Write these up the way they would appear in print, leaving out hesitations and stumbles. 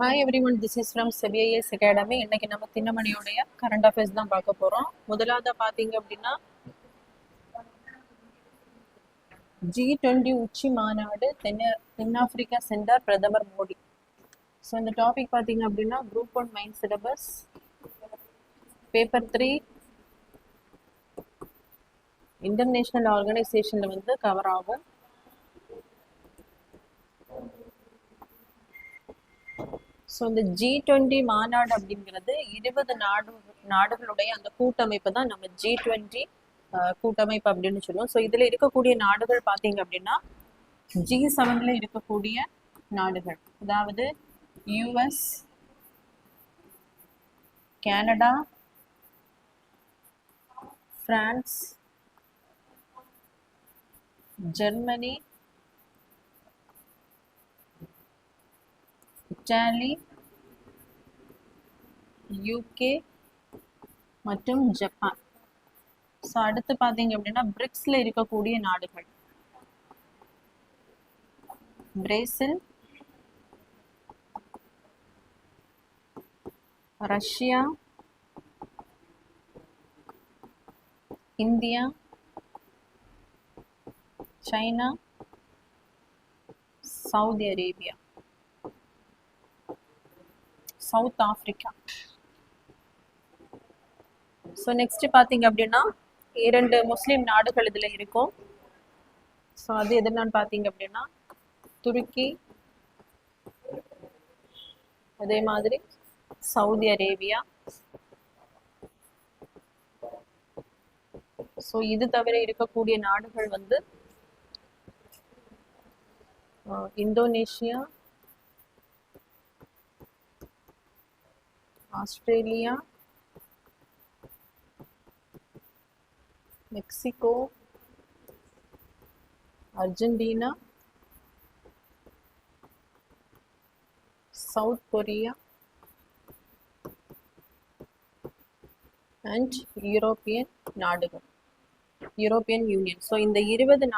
Hi everyone, this is from CBIS academy. இன்னைக்கு நம்ம தினமணியோடைய current affairs தான் பார்க்க போகிறோம். முதலாவது பார்த்தீங்க அப்படின்னா G20 உச்சி மாநாடு தென்னாப்பிரிக்கா சென்றார் பிரதமர் மோடி. ஸோ இந்த டாபிக் பார்த்தீங்க அப்படின்னா group 1 main syllabus paper 3 international ஆர்கனைசேஷனில் வந்து கவர் ஆகும். ஸோ இந்த G20 மாநாடு அப்படிங்கிறது 20 நாடுகளுடைய அந்த கூட்டமைப்பு தான் நம்ம G20 கூட்டமைப்பு அப்படின்னு சொல்லுவோம். ஸோ இதில் இருக்கக்கூடிய நாடுகள் பார்த்தீங்க அப்படின்னா G7ல இருக்கக்கூடிய நாடுகள், அதாவது US, Canada, France, Germany, Italy, UK மற்றும் ஜப்பான். ஸோ அடுத்து பார்த்தீங்க அப்படின்னா பிரிக்ஸ்ல இருக்கக்கூடிய நாடுகள் Brazil, Russia, India, China, Saudi Arabia, south Africa. So next பார்த்தீங்க அப்படின்னா 2 முஸ்லீம் நாடுகள் இதில் இருக்கும். ஸோ அது எதுனான்னு பார்த்தீங்க அப்படின்னா துருக்கி, அதே மாதிரி சவுதி அரேபியா. ஸோ இது தவிர இருக்கக்கூடிய நாடுகள் வந்து Indonesia, Australia, Mexico, Argentina, south Korea and European நாடுகள், யூரோப்பியன் யூனியன். ஸோ இந்த 20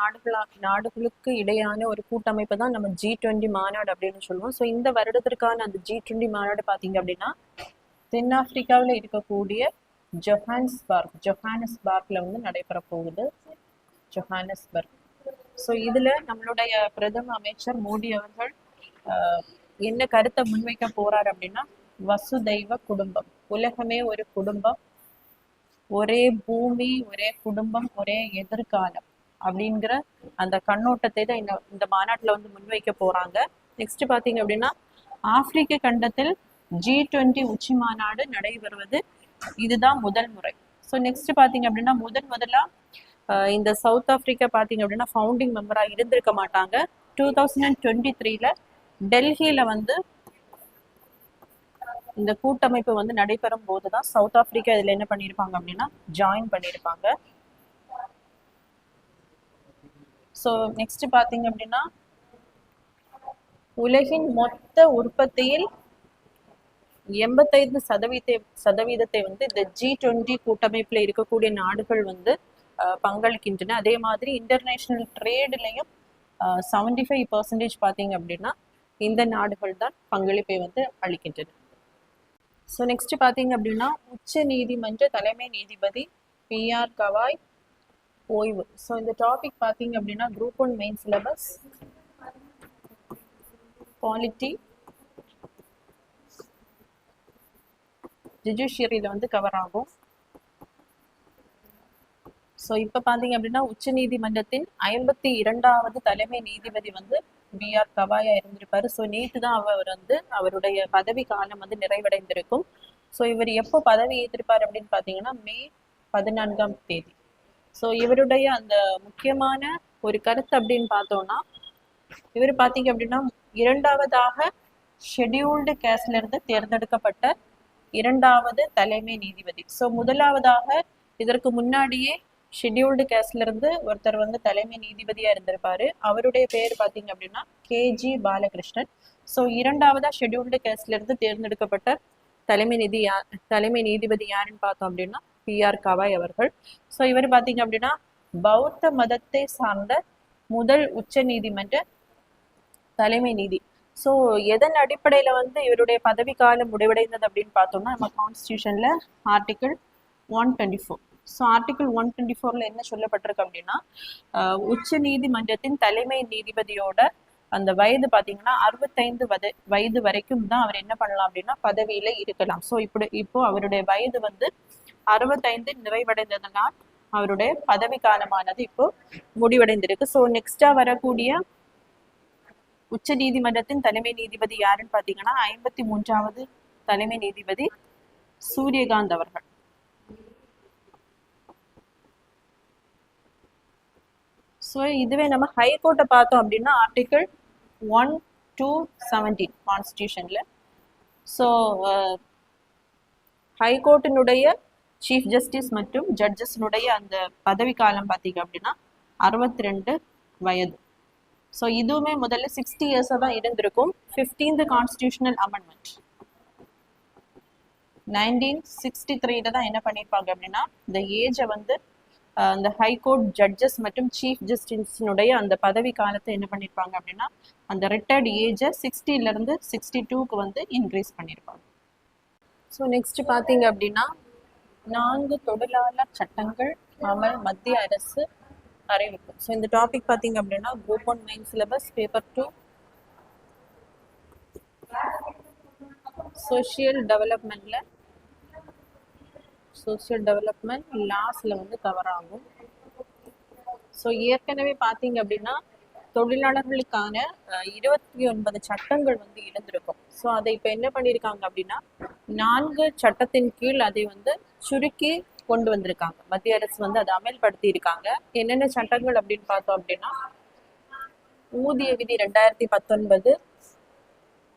நாடுகளுக்கு இடையான ஒரு கூட்டமைப்பு தான் நம்ம G20 மாநாடு அப்படின்னு சொல்லுவோம். ஸோ இந்த வருடத்திற்கான அந்த G20 மாநாடு பார்த்தீங்க அப்படின்னா தென்னாப்பிரிக்காவில் இருக்கக்கூடிய ஜொஹானஸ்பர்க்ல வந்து நடைபெற போகுது. ஜொஹானஸ்பர்க். ஸோ இதுல நம்மளுடைய பிரதம அமைச்சர் மோடி அவர்கள் என்ன கருத்தை முன்வைக்க போறார் அப்படின்னா வசுதைவ குடும்பம், உலகமே ஒரு குடும்பம், ஒரே பூமி, ஒரே குடும்பம், ஒரே எதிர்காலம் அப்படிங்கிற அந்த கண்ணோட்டத்தை தான் இந்த மாநாட்டில் வந்து முன்வைக்க போறாங்க. நெக்ஸ்ட் பாத்தீங்க அப்படின்னா ஆப்பிரிக்க கண்டத்தில் G20 உச்சி மாநாடு நடைபெறுவது இதுதான் முதல் முறை. ஸோ நெக்ஸ்ட் பாத்தீங்க அப்படின்னா முதலா இந்த சவுத் ஆப்பிரிக்கா பாத்தீங்க அப்படின்னா ஃபவுண்டிங் மெம்பரா இருந்திருக்க மாட்டாங்க. 2023ல டெல்லியில வந்து இந்த கூட்டமைப்பு வந்து நடைபெறும் போதுதான் சவுத் ஆப்பிரிக்கா இதுல என்ன பண்ணிருப்பாங்க அப்படின்னா ஜாயின் பண்ணிருப்பாங்க. ஸோ நெக்ஸ்ட் பாத்தீங்க அப்படின்னா உலகின் மொத்த உற்பத்தியில் 85% வந்து இந்த G20 கூட்டமைப்புல இருக்கக்கூடிய நாடுகள் வந்து பங்களிக்கின்றன. அதே மாதிரி இன்டர்நேஷனல் ட்ரேட்லையும் 75% பார்த்தீங்க அப்படின்னா இந்த நாடுகள் தான் பங்களிப்பை வந்து அளிக்கின்றன. ஸோ நெக்ஸ்ட் பார்த்தீங்க அப்படின்னா உச்ச நீதிமன்ற தலைமை நீதிபதி PR கவாய் ஓய்வு. ஸோ இந்த டாபிக் பார்த்தீங்க அப்படின்னா குரூப் 1 மெயின் சிலபஸ் பாலிட்டி ஜுடிஷியரியில வந்து கவர் ஆகும். ஸோ இப்போ பார்த்தீங்க அப்படின்னா உச்ச நீதிமன்றத்தின் 52வது தலைமை நீதிபதி வந்து PR கவாயா இருந்திருப்பாரு. ஸோ நேற்று தான் அவர் வந்து அவருடைய பதவி காலம் வந்து நிறைவடைந்திருக்கும். ஸோ இவர் எப்போ பதவி ஏற்றிருப்பார் அப்படின்னு பார்த்தீங்கன்னா மே 14ஆம் தேதி. ஸோ இவருடைய அந்த முக்கியமான ஒரு கருத்து அப்படின்னு பார்த்தோம்னா இவர் பார்த்தீங்க அப்படின்னா 2வதாக ஷெட்யூல்டு கேஸ்ட்ல இருந்து தேர்ந்தெடுக்கப்பட்ட 2வது தலைமை நீதிபதி. ஸோ முதலாவதாக இதற்கு முன்னாடியே ஷெட்யூல்டு கேஸ்ட்ல இருந்து ஒருத்தர் வந்து தலைமை நீதிபதியா இருந்திருப்பாரு. அவருடைய பேர் பார்த்தீங்க அப்படின்னா KG பாலகிருஷ்ணன். ஸோ 2வதா ஷெட்யூல்டு கேஸ்ட்ல இருந்து தேர்ந்தெடுக்கப்பட்ட தலைமை நீதிபதி யாருன்னு பார்த்தோம் அப்படின்னா PR கவாய் அவர்கள். ஸோ இவர் பார்த்தீங்க அப்படின்னா பௌத்த மதத்தை சார்ந்த முதல் உச்ச நீதிமன்ற தலைமை நீதி. ஸோ எதன் அடிப்படையில வந்து இவருடைய பதவி காலம் முடிவடைந்தது அப்படின்னு பார்த்தோம்னா நம்ம கான்ஸ்டியூஷன்ல ஆர்டிகிள் 124. ஸோ ஆர்டிகிள் 124ல என்ன சொல்லப்பட்டிருக்கு அப்படின்னா உச்ச நீதிமன்றத்தின் தலைமை நீதிபதியோட அந்த வயது பார்த்தீங்கன்னா 65 வயது வரைக்கும் தான் அவர் என்ன பண்ணலாம் அப்படின்னா பதவியில இருக்கலாம். ஸோ இப்போ அவருடைய வயது வந்து 65 நிறைவடைந்ததனால் அவருடைய பதவி காலமானது இப்போ முடிவடைந்திருக்கு. ஸோ நெக்ஸ்டா வரக்கூடிய உச்ச நீதிமன்றத்தின் தலைமை நீதிபதி யாருன்னு பாத்தீங்கன்னா 53வது தலைமை நீதிபதி சூரியகாந்த் அவர்கள். ஸோ இதுவே நம்ம ஹைகோர்ட்டை பார்த்தோம் அப்படின்னா ஆர்டிகிள் 1-17 கான்ஸ்டியூஷன்ல. ஸோ ஹைகோர்ட்டினுடைய சீஃப் ஜஸ்டிஸ் மற்றும் ஜட்ஜஸ்னுடைய அந்த பதவி காலம் பார்த்தீங்க அப்படின்னா 62 வயது. ஸோ இதுவுமே முதல்ல 60 இயர்ஸாக தான் இருந்திருக்கும். 15th கான்ஸ்டியூஷனல் அமெண்ட்மெண்ட் 1963 தான் என்ன பண்ணியிருப்பாங்க அப்படின்னா இந்த ஏஜை வந்து அந்த ஹைகோர்ட் ஜட்ஜஸ் மற்றும் சீஃப் ஜஸ்டிஸினுடைய அந்த பதவி காலத்தை என்ன பண்ணியிருப்பாங்க அப்படின்னா அந்த ரிட்டையர்ட் ஏஜை 60லேருந்து 62க்கு வந்து இன்க்ரீஸ் பண்ணியிருப்பாங்க. ஸோ நெக்ஸ்ட் பார்த்தீங்க அப்படின்னா 4 தொழிலாளர் சட்டங்கள் அமல் மத்திய அரசு அறிவிப்பு. ஸோ இந்த டாபிக் பார்த்தீங்க அப்படின்னா group 1 main syllabus paper 2 social development லாஸ்ல வந்து கவர் ஆகும். ஸோ ஏற்கனவே பார்த்தீங்க அப்படின்னா தொழிலாளர்களுக்கான 29 சட்டங்கள் வந்து இருந்திருக்கும். ஸோ அதை இப்போ என்ன பண்ணியிருக்காங்க அப்படின்னா 4 சட்டத்தின் கீழ் அதை வந்து சுருக்கி கொண்டு வந்திருக்காங்க. மத்திய அரசு வந்து அதை அமல்படுத்தி இருக்காங்க. என்னென்ன சட்டங்கள் அப்படின்னு பார்த்தோம் அப்படின்னா ஊதிய விதி 2019,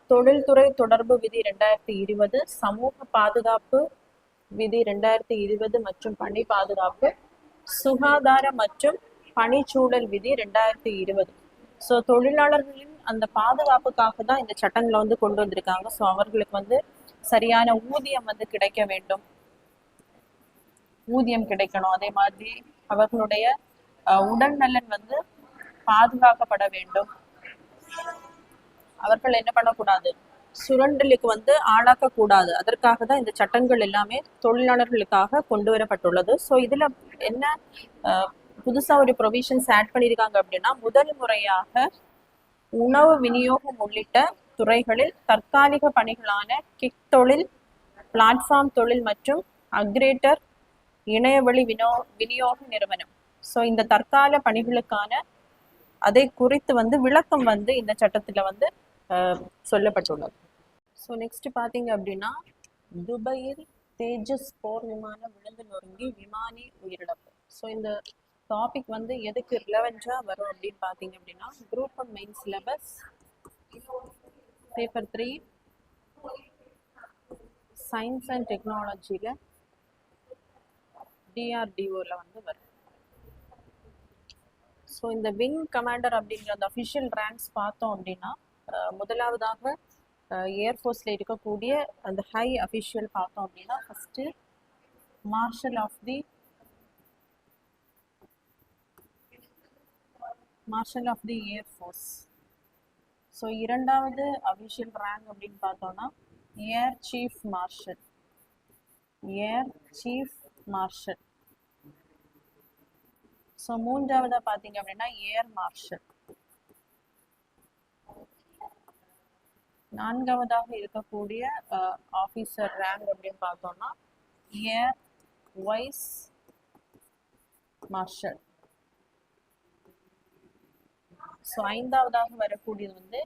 தொழில்துறை தொடர்பு விதி 2020, சமூக பாதுகாப்பு விதி 2020 மற்றும் பணி பாதுகாப்பு, சுகாதார மற்றும் பணிச்சூழல் விதி 2020. ஸோ தொழிலாளர்களின் அந்த பாதுகாப்புக்காக தான் இந்த சட்டங்களை வந்து கொண்டு வந்திருக்காங்க. ஸோ அவர்களுக்கு வந்து சரியான ஊதியம் வந்து கிடைக்க வேண்டும், ஊதியம் கிடைக்கணும். அதே மாதிரி அவர்களுடைய உடல் நலன் வந்து பாதுகாக்கப்பட வேண்டும். அவர்கள் என்ன பண்ணக்கூடாது, சுரண்டலுக்கு வந்து ஆளாக்க கூடாது. அதற்காக தான் இந்த சட்டங்கள் எல்லாமே தொழிலாளர்களுக்காக கொண்டு வரப்பட்டுள்ளது. ஸோ இதுல என்ன புதுசா ஒரு ப்ரொவிஷன்ஸ் ஆட் பண்ணியிருக்காங்க அப்படின்னா முதல் முறையாக உணவு விநியோகம் உள்ளிட்ட துறைகளில் தற்காலிக பணிகளான கிக் தொழில், பிளாட்ஃபார்ம் தொழில் மற்றும் அக்ரேட்டர் இணையவழி விநியோக நிறுவனம். ஸோ இந்த தற்கால பணிகளுக்கான அதை குறித்து வந்து விளக்கம் வந்து இந்த சட்டத்துல வந்து சொல்லப்பட்டுள்ளது. ஸோ நெக்ஸ்ட் பார்த்தீங்க அப்படின்னா துபாயில் தேஜஸ் போர் விமானம் விழுந்து நொறுங்கி விமானி உயிரிழப்பு. ஸோ இந்த டாபிக் வந்து எதுக்கு ரிலவென்ட்டாக வரும் அப்படின்னு பார்த்தீங்க அப்படின்னா group 1 main syllabus paper 3 science and டெக்னாலஜியில் DRDOல வந்து வரும். ஸோ இந்த விங் கமாண்டர் அப்படிங்கிற அந்த அஃபிஷியல் ரேங்க்ஸ் பார்த்தோம் அப்படின்னா முதலாவதாக ஏர்ஃபோர்ஸில் இருக்கக்கூடிய அந்த ஹை அஃபிஷியல் பார்த்தோம் அப்படின்னா first marshal of the air force. So இரண்டாவது அஃபிஷியல் ரேங்க் அப்படின்னு பார்த்தோம்னா ஏர் சீஃப் மார்ஷல். ஸோ மூன்றாவதாக பார்த்தீங்க அப்படின்னா ஏர் மார்ஷல். நான்காவதாக இருக்கக்கூடிய ஆஃபீஸர் ரேங்க் அப்படின்னு பார்த்தோம்னா ஏர் வைஸ் மார்ஷல். ஸோ ஐந்தாவதாக வரக்கூடியது வந்து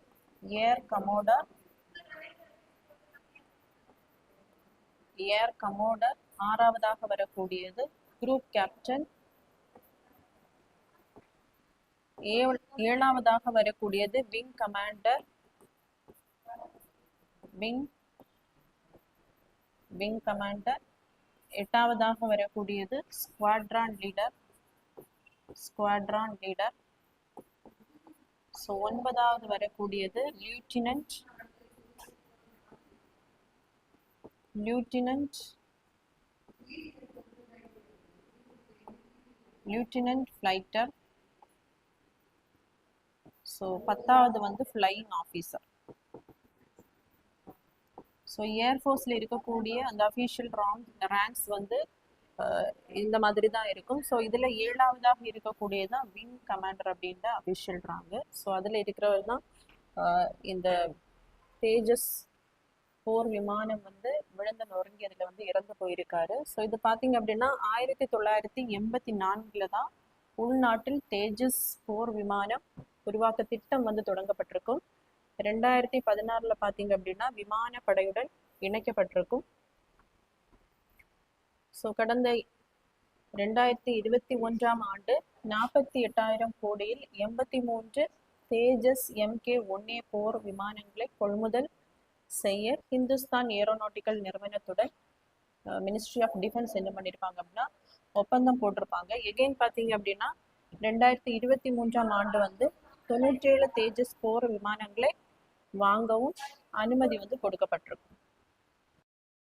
ஏர் கமோடர். ஆறாவதாக வரக்கூடியது குரூப் கேப்டன். ஏழாவதாக வரக்கூடியது விங் கமாண்டர். எட்டாவதாக வரக்கூடியது ஸ்குவாட்ரான் லீடர். ஸோ ஒன்பதாவது வரக்கூடியது லியூட்டினன்ட் ஃப்ளைட்டர். ஸோ 10வது வந்து ஃப்ளையிங் ஆஃபீஸர். ஸோ ஏர்ஃபோர்ஸில் இருக்கக்கூடிய அந்த அஃபீஷியல் ரேங்க்ஸ் வந்து இந்த மாதிரி தான் இருக்கும். ஸோ இதில் 7ஆவதாக இருக்கக்கூடியதான் விங் கமாண்டர் அப்படின்ற அஃபிஷியல் ரேங்கு. ஸோ அதில் இருக்கிறவர் தான் இந்த தேஜஸ் போர் விமானம் வந்து விழுந்து நொறுங்கி அதில் வந்து இறந்து போயிருக்காரு. ஸோ இது பார்த்தீங்க அப்படின்னா 1984 தான் உள்நாட்டில் தேஜஸ் போர் விமானம் உருவாக்க திட்டம் வந்து தொடங்கப்பட்டிருக்கும். 2016 பார்த்தீங்க அப்படின்னா விமானப்படையுடன் இணைக்கப்பட்டிருக்கும். ஸோ கடந்த 2021 ஆண்டு 48,000 கோடியில் 83 தேஜஸ் MK-1A போர் விமானங்களை கொள்முதல் செய்ய ஹிந்துஸ்தான் ஏரோநாட்டிக்கல் நிறுவனத்துடன் மினிஸ்ட்ரி ஆஃப் டிஃபென்ஸ் என்ன பண்ணியிருப்பாங்க அப்படின்னா ஒப்பந்தம் போட்டிருப்பாங்க. எகெயின் பார்த்தீங்க அப்படின்னா 2023 ஆண்டு வந்து 97 தேஜஸ் போர் விமானங்களை வாங்கவும் அனுமதி வந்து கொடுக்கப்பட்டிருக்கும்.